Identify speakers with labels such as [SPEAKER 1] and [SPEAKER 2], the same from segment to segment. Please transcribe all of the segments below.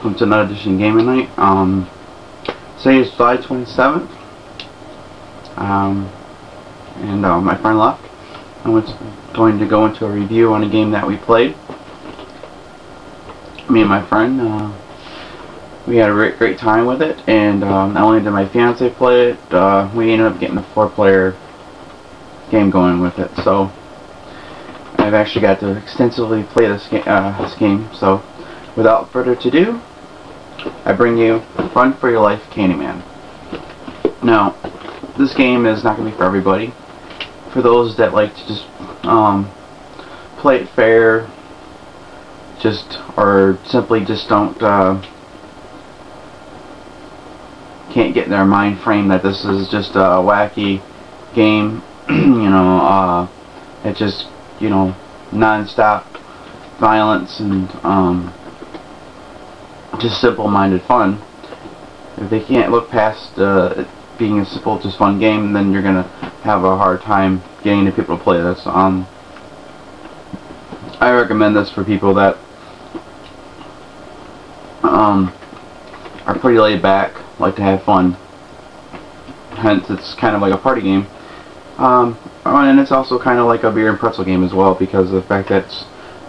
[SPEAKER 1] welcome to another edition of Gaming Night. Today is July 27th, and my friend left. I was going to go into a review on a game that we played. Me and my friend, we had a great time with it, and not only did my fiance play it, we ended up getting a 4-player game going with it. So I've actually got to extensively play this game. So without further ado, I bring you Run for Your Life, Candyman. Now, this game is not going to be for everybody. For those that like to just play it fair, or simply just don't can't get in their mind frame that this is just a wacky game. It's just non-stop violence and just simple-minded fun. If they can't look past it being a simple, just fun game, then you're gonna have a hard time getting the people to play this. I recommend this for people that are pretty laid back, like to have fun. Hence, it's kind of like a party game. And it's also kind of like a beer and pretzel game as well, because of the fact that it's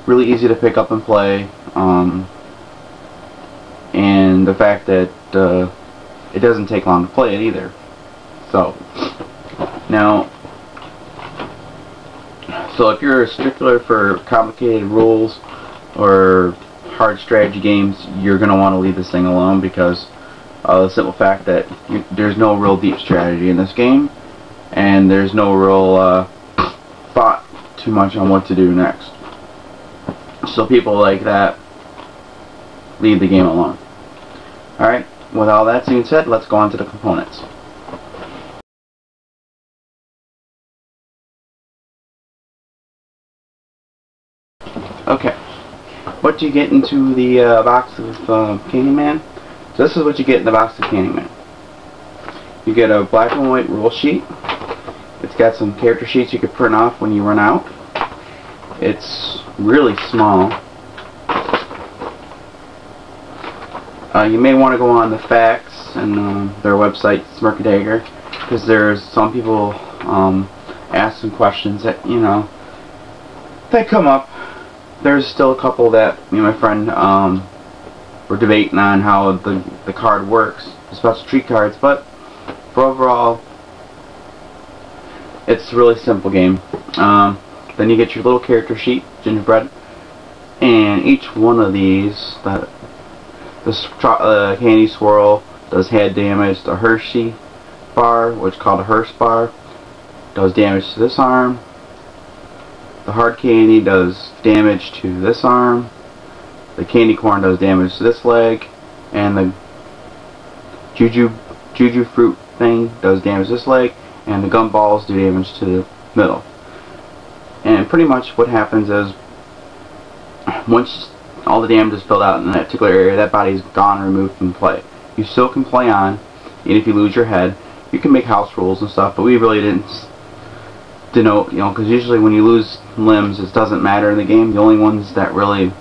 [SPEAKER 1] really easy to pick up and play, and the fact that it doesn't take long to play it either. So if you're a stickler for complicated rules or hard strategy games, you're going to want to leave this thing alone, because the simple fact that there's no real deep strategy in this game, and there's no real thought too much on what to do next. So people like that, leave the game alone. Alright, with all that being said, let's go on to the components. Okay, what do you get into the box of Candyman? So this is what you get in the box of Candyman. You get a black and white rule sheet. It's got some character sheets you can print off when you run out. It's really small. You may want to go on the facts and their website, Smirkadagger, because there's some people ask some questions that that come up. There's still a couple that me and my friend were debating on how the card works, the special treat cards, but for overall, it's a really simple game. Then you get your little character sheet, gingerbread, and each one of these, the candy swirl does head damage. The Hershey bar, which is called a Hearst bar, does damage to this arm. The hard candy does damage to this arm. The candy corn does damage to this leg, and the juju fruit thing does damage to this leg, and the gumballs do damage to the middle. And pretty much what happens is, once all the damage is filled out in that particular area, that body's gone and removed from play. You still can play on, and if you lose your head, you can make house rules and stuff, but we really didn't denote, because usually when you lose limbs, it doesn't matter in the game. The only ones that really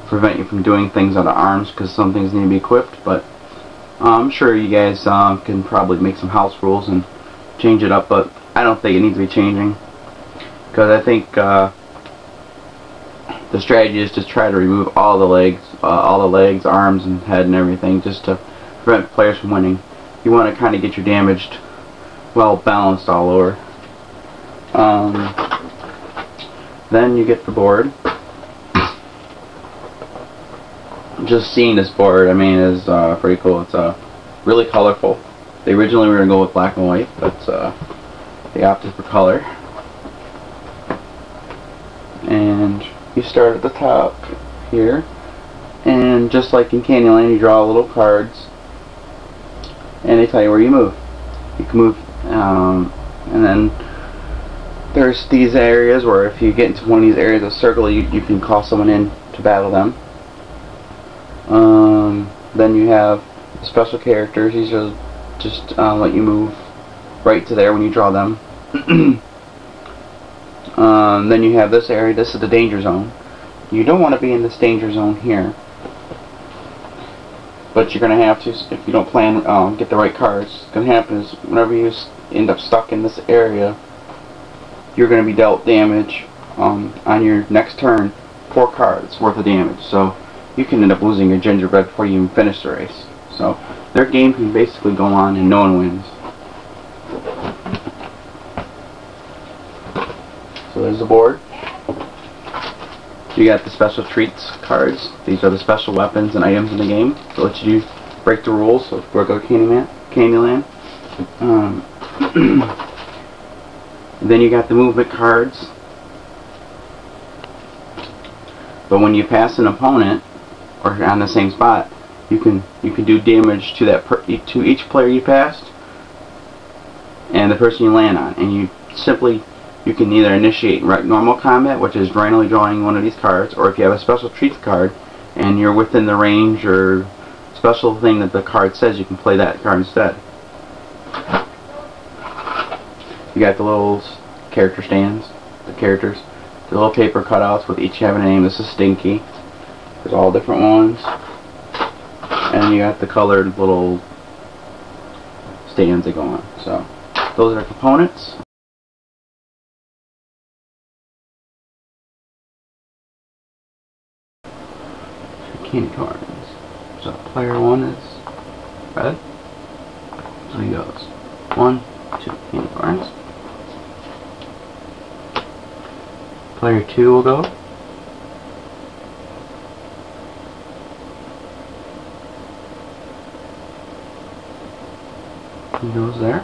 [SPEAKER 1] prevent you from doing things are the arms, because some things need to be equipped, but I'm sure you guys can probably make some house rules and change it up, but I don't think it needs to be changing, because I think the strategy is just try to remove all the legs, arms, and head and everything, just to prevent players from winning. You want to kind of get your damage well balanced all over. Then you get the board. Just seeing this board, is pretty cool. It's really colorful. They originally were going to go with black and white, but they opted for color. And you start at the top here, and just like in Candyland, you draw little cards, and they tell you where you move. You can move, and then there's these areas where if you get into one of these areas of circle, you can call someone in to battle them. Then you have special characters. These are just let you move right to there when you draw them. Then you have this area. This is the danger zone. You don't want to be in this danger zone here. but you're going to have to, if you don't plan, get the right cards. What's going to happen is whenever you end up stuck in this area, you're going to be dealt damage on your next turn, 4 cards worth of damage. So you can end up losing your gingerbread before you even finish the race. So their game can basically go on and no one wins. So there's the board. You got the special treats cards. These are the special weapons and items in the game. So let you break the rules of regular Candyland. Then you got the movement cards. But when you pass an opponent or on the same spot, you can do damage to to each player you passed and the person you land on, and you can either initiate normal combat, which is randomly drawing one of these cards, or if you have a special treats card and you're within the range or special thing that the card says, you can play that card instead. You got the little character stands, the characters, the little paper cutouts with each having a name. This is Stinky. There's all different ones. And you got the colored little stands that go on. So those are components. Candy cards. So player 1 is red. So he goes 1, 2 candy cards. Player 2 will go. He goes there.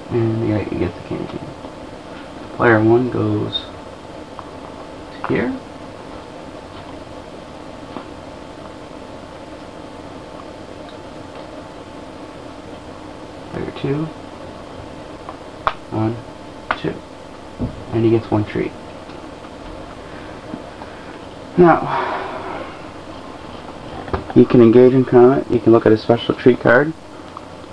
[SPEAKER 1] And you get the candy cane. Player 1 goes to here. Player 2. 1, 2. And he gets 1 treat. Now, you can engage in combat. You can look at a special treat card.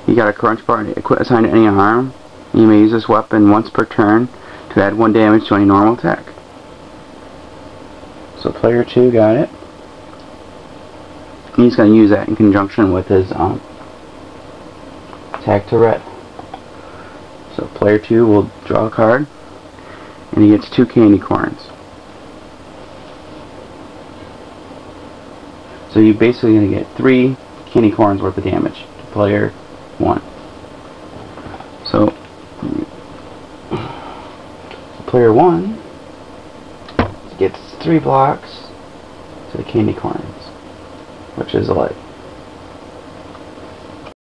[SPEAKER 1] You got a crunch bar assigned to any arm. You may use this weapon once per turn to add 1 damage to any normal attack. So player 2 got it. He's going to use that in conjunction with his attack to red. So player 2 will draw a card, and he gets 2 candy corns. So you're basically going to get 3 candy corns worth of damage to player 1. So player 1 gets 3 blocks to the candy corns, which is like